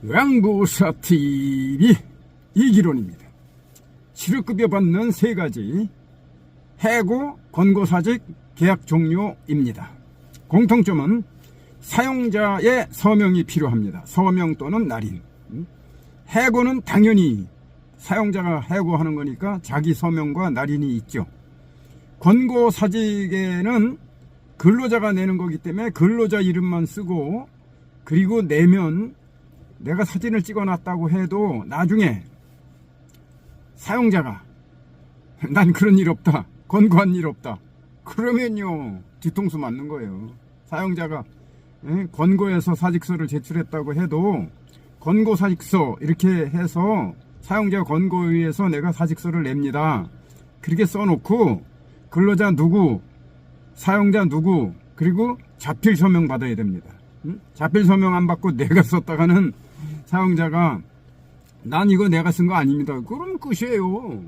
요양보호사TV 이기론입니다. 실업급여 받는 세 가지 해고, 권고사직, 계약 종료입니다. 공통점은 사용자의 서명이 필요합니다. 서명 또는 날인. 해고는 당연히 사용자가 해고하는 거니까 자기 서명과 날인이 있죠. 권고사직에는 근로자가 내는 거기 때문에 근로자 이름만 쓰고, 그리고 내면 내가 사진을 찍어놨다고 해도 나중에 사용자가 난 그런 일 없다, 권고한 일 없다, 그러면요 뒤통수 맞는 거예요. 사용자가 권고해서 사직서를 제출했다고 해도 권고사직서 이렇게 해서 사용자 권고에 의해서 내가 사직서를 냅니다, 그렇게 써놓고 근로자 누구, 사용자 누구, 그리고 자필 서명 받아야 됩니다. 자필 서명 안 받고 내가 썼다가는 사용자가 난 이거 내가 쓴 거 아닙니다, 그럼 끝이에요.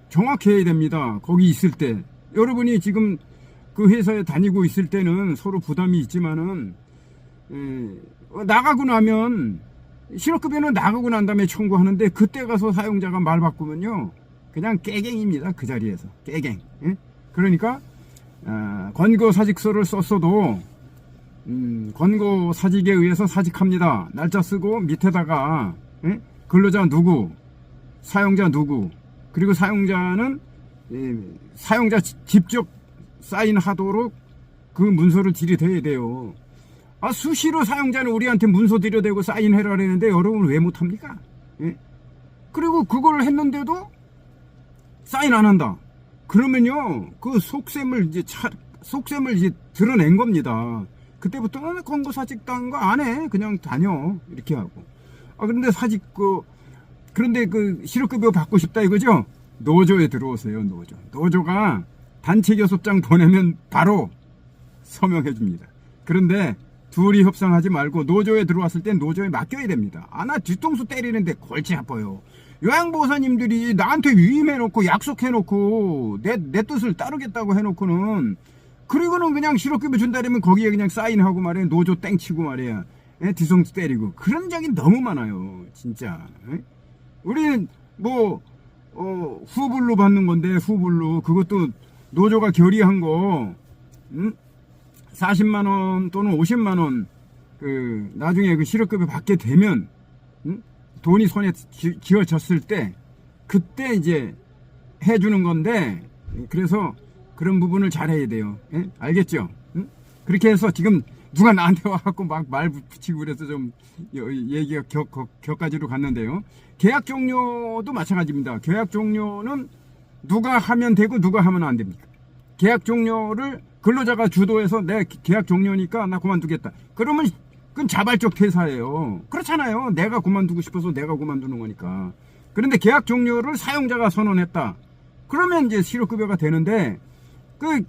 정확해야 됩니다. 거기 있을 때 여러분이 지금 그 회사에 다니고 있을 때는 서로 부담이 있지만은 나가고 나면 실업급여는 나가고 난 다음에 청구하는데, 그때 가서 사용자가 말 바꾸면요 그냥 깨갱입니다. 그 자리에서 깨갱. 그러니까 권고사직서를 썼어도 권고사직에 의해서 사직합니다, 날짜 쓰고 밑에다가 근로자 누구, 사용자 누구, 그리고 사용자는 사용자 직접 사인하도록 그 문서를 들이대야 돼요. 수시로 사용자는 우리한테 문서 들여대고 사인해라 그러는데 여러분 왜 못합니까? 그리고 그걸 했는데도 사인 안 한다 그러면요 그 속셈을 이제 드러낸 겁니다. 그때부터는 권고사직도 한 거 안 해, 그냥 다녀 이렇게 하고. 그런데 그런데 그 실업급여 받고 싶다 이거죠? 노조에 들어오세요. 노조가 단체 교섭장 보내면 바로 서명해 줍니다. 그런데 둘이 협상하지 말고 노조에 들어왔을 땐 노조에 맡겨야 됩니다. 나 뒤통수 때리는데 골치 아파요. 요양보호사님들이 나한테 위임해놓고 약속해놓고 내 뜻을 따르겠다고 해놓고는, 그리고는 그냥 실업급여 준다면 거기에 그냥 사인하고 말이야, 노조 땡치고 말이야, 뒤통수 때리고, 그런 적이 너무 많아요 진짜. 우리는 후불로 받는 건데, 후불로 그것도 노조가 결의한 거 40만원 또는 50만원 나중에 그 실업급여 받게 되면 돈이 손에 쥐어졌을 때 그때 이제 해주는 건데, 그래서 그런 부분을 잘해야 돼요. 알겠죠? 그렇게 해서 지금 누가 나한테 와갖고 막 말 붙이고 그래서 좀 얘기가 격가지로 갔는데요. 계약 종료도 마찬가지입니다. 계약 종료는 누가 하면 되고 누가 하면 안 됩니까? 계약 종료를 근로자가 주도해서 내 계약 종료니까 나 그만두겠다, 그러면 그건 자발적 퇴사예요. 그렇잖아요. 내가 그만두고 싶어서 내가 그만두는 거니까. 그런데 계약 종료를 사용자가 선언했다 그러면 이제 실업급여가 되는데, 그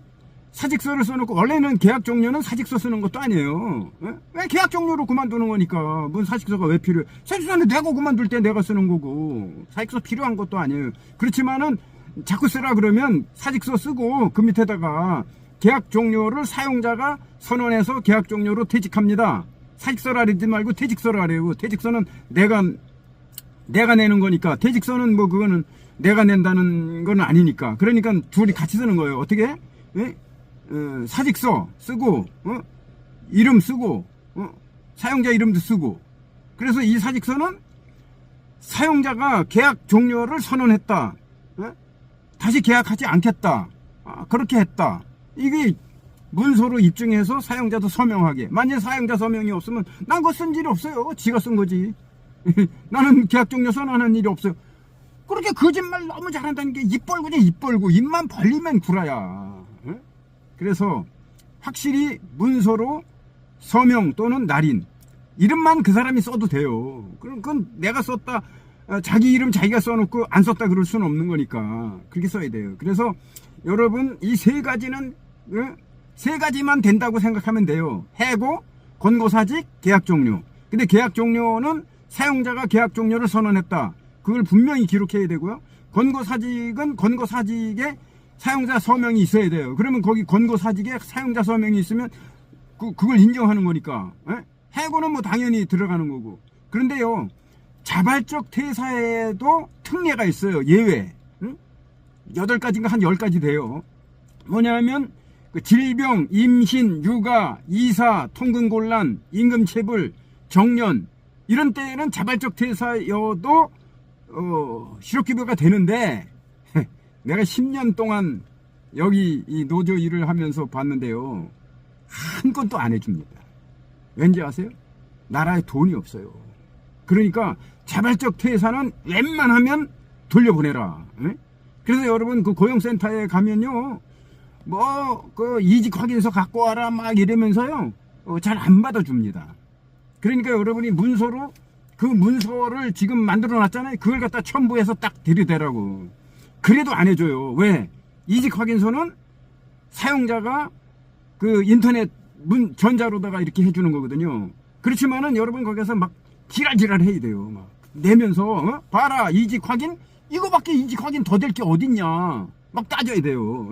사직서를 써놓고, 원래는 계약 종료는 사직서 쓰는 것도 아니에요. 왜 계약 종료로 그만두는 거니까 뭔 사직서가 왜 필요해? 사직서는 내가 그만둘 때 내가 쓰는 거고 사직서 필요한 것도 아니에요. 그렇지만은 자꾸 쓰라 그러면 사직서 쓰고 그 밑에다가 계약 종료를 사용자가 선언해서 계약 종료로 퇴직합니다, 사직서를 하지 말고 퇴직서를 하래요. 퇴직서는 내가 내는 거니까, 퇴직서는 그거는 내가 낸다는 건 아니니까. 그러니까 둘이 같이 쓰는 거예요. 어떻게? 사직서 쓰고 이름 쓰고 사용자 이름도 쓰고. 그래서 이 사직서는 사용자가 계약 종료를 선언했다, 다시 계약하지 않겠다, 그렇게 했다, 이게 문서로 입증해서 사용자도 서명하게. 만약 사용자 서명이 없으면 난 그거 쓴 일이 없어요, 지가 쓴 거지. 나는 계약 종료 선언한 일이 없어요. 그렇게 거짓말 너무 잘한다는 게 입 벌고냐, 입 벌고. 입만 벌리면 구라야. 그래서 확실히 문서로 서명 또는 날인, 이름만 그 사람이 써도 돼요. 그건 내가 썼다, 자기 이름 자기가 써놓고 안 썼다 그럴 수는 없는 거니까 그렇게 써야 돼요. 그래서 여러분 이 세 가지는 세 가지만 된다고 생각하면 돼요. 해고, 권고사직, 계약 종료. 근데 계약 종료는 사용자가 계약 종료를 선언했다, 그걸 분명히 기록해야 되고요. 권고사직은 권고사직에 사용자 서명이 있어야 돼요. 그러면 거기 권고사직에 사용자 서명이 있으면 그걸 인정하는 거니까. 해고는 뭐 당연히 들어가는 거고. 그런데요, 자발적 퇴사에도 특례가 있어요. 예외. 응? 8가지인가 한 10가지 돼요. 뭐냐면 그 질병, 임신, 육아, 이사, 통근곤란, 임금체불, 정년 이런 때에는 자발적 퇴사여도 실업급여가 되는데 내가 10년 동안 여기 이 노조 일을 하면서 봤는데요, 한 건도 안 해줍니다. 왠지 아세요? 나라에 돈이 없어요. 그러니까 자발적 퇴사는 웬만하면 돌려보내라. 에? 그래서 여러분 그 고용센터에 가면요, 뭐 그 이직 확인서 갖고 와라 막 이러면서요, 잘 안 받아줍니다. 그러니까 여러분이 문서로 그 문서를 지금 만들어 놨잖아요. 그걸 갖다 첨부해서 딱 들이대라고. 그래도 안 해줘요. 왜? 이직 확인서는 사용자가 그 인터넷 전자로다가 이렇게 해주는 거거든요. 그렇지만은 여러분 거기서 막 지랄지랄 해야 돼요. 막 내면서 봐라 이직 확인 이거밖에 이직 확인 더 될 게 어딨냐 막 따져야 돼요.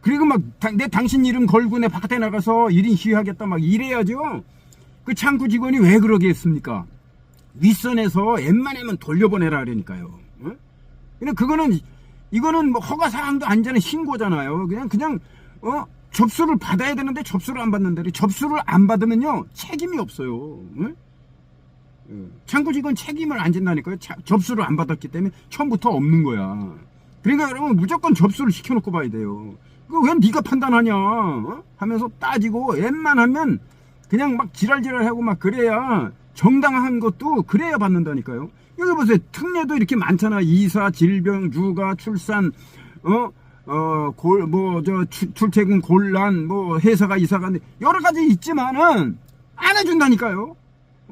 그리고 막 내 당신 이름 걸고 내 바깥에 나가서 1인 시위하겠다 막 이래야죠. 그 창구 직원이 왜 그러겠습니까? 윗선에서 웬만하면 돌려보내라 그러니까요. 근데 이거는 뭐 허가 사항도 아니잖아요. 신고잖아요. 그냥 접수를 받아야 되는데 접수를 안 받는데, 접수를 안 받으면요 책임이 없어요. 창구 직원 책임을 안 진다니까요. 접수를 안 받았기 때문에 처음부터 없는 거야. 그러니까 여러분 무조건 접수를 시켜놓고 봐야 돼요. 왜 네가 판단하냐 하면서 따지고, 웬만하면 그냥 막 지랄지랄하고 막 그래야, 정당한 것도 그래야 받는다니까요. 여기 보세요. 특례도 이렇게 많잖아. 이사, 질병, 육아, 출산, 출퇴근 곤란, 뭐 회사가 이사가 여러 가지 있지만은 안 해준다니까요.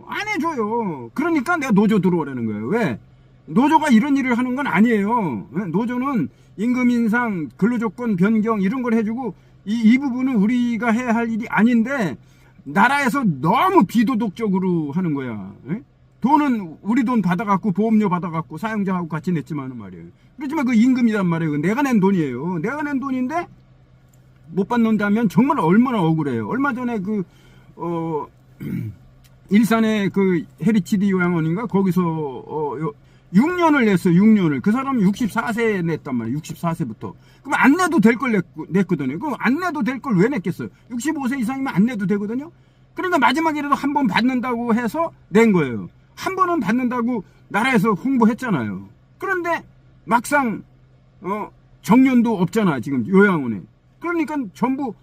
안 해줘요. 그러니까 내가 노조 들어오라는 거예요. 왜? 노조가 이런 일을 하는 건 아니에요. 노조는 임금 인상, 근로조건 변경 이런 걸 해주고, 이 부분은 우리가 해야 할 일이 아닌데 나라에서 너무 비도덕적으로 하는 거야. 돈은 우리 돈 받아갖고 보험료 받아갖고 사용자하고 같이 냈지만 말이에요. 그렇지만 그 임금이란 말이에요. 내가 낸 돈이에요. 내가 낸 돈인데 못 받는다면 정말 얼마나 억울해요. 얼마 전에 일산의 그 헤리치디 요양원인가 거기서 6년을 냈어요. 6년을. 그 사람은 64세에 냈단 말이에요. 64세부터. 그럼 안 내도 될 걸 냈거든요. 그럼 안 내도 될 걸 왜 냈겠어요? 65세 이상이면 안 내도 되거든요. 그러니까 마지막이라도 한 번 받는다고 해서 낸 거예요. 한 번은 받는다고 나라에서 홍보했잖아요. 그런데 막상 정년도 없잖아 지금 요양원에. 그러니까 전부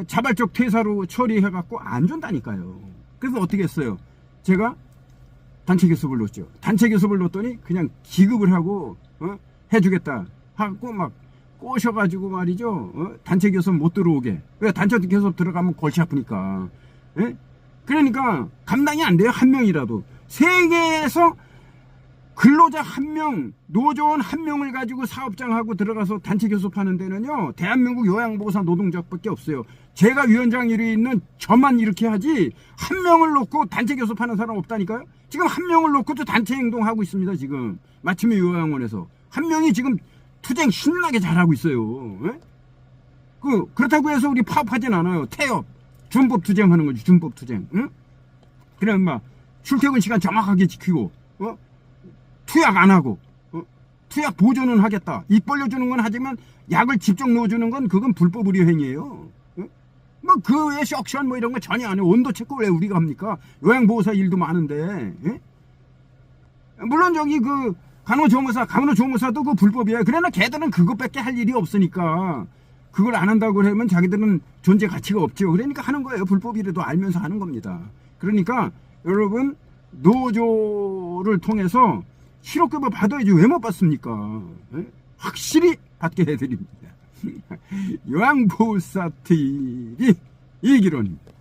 자발적 퇴사로 처리해갖고 안 준다니까요. 그래서 어떻게 했어요? 제가 단체 교섭을 놓죠. 단체 교섭을 놓더니 그냥 기급을 하고 해주겠다 하고 막 꼬셔가지고 말이죠. 단체 교섭 못 들어오게. 왜? 단체 교섭 들어가면 골치 아프니까. 그러니까 감당이 안 돼요. 한 명이라도. 세계에서 근로자 한 명, 노조원 한 명을 가지고 사업장하고 들어가서 단체 교섭하는 데는요, 대한민국 요양보호사 노동조합밖에 없어요. 제가 위원장 일이 있는 저만 이렇게 하지, 한 명을 놓고 단체 교섭하는 사람 없다니까요? 지금 한 명을 놓고도 단체 행동하고 있습니다, 지금. 마침내 요양원에서. 한 명이 지금 투쟁 신나게 잘하고 있어요. 그렇다고 해서 우리 파업하진 않아요. 태업. 준법 투쟁하는 거지, 준법 투쟁. 그냥 막, 출퇴근 시간 정확하게 지키고, 투약 안 하고, 투약 보존은 하겠다. 입 벌려주는 건 하지만 약을 직접 넣어주는 건 그건 불법 의료 행위예요. 뭐 그 외에 석션 뭐 이런 거 전혀 안 해요. 온도 체크 왜 우리가 합니까? 요양보호사 일도 많은데. 물론 저기 그 간호조무사도 그 불법이에요. 그러나 걔들은 그것밖에 할 일이 없으니까 그걸 안 한다고 하면 자기들은 존재 가치가 없죠. 그러니까 하는 거예요. 불법이라도 알면서 하는 겁니다. 그러니까 여러분 노조를 통해서 실업급여 받아야지 왜 못 받습니까? 확실히 받게 해드립니다. 요양보호사 TV 이기론입니다.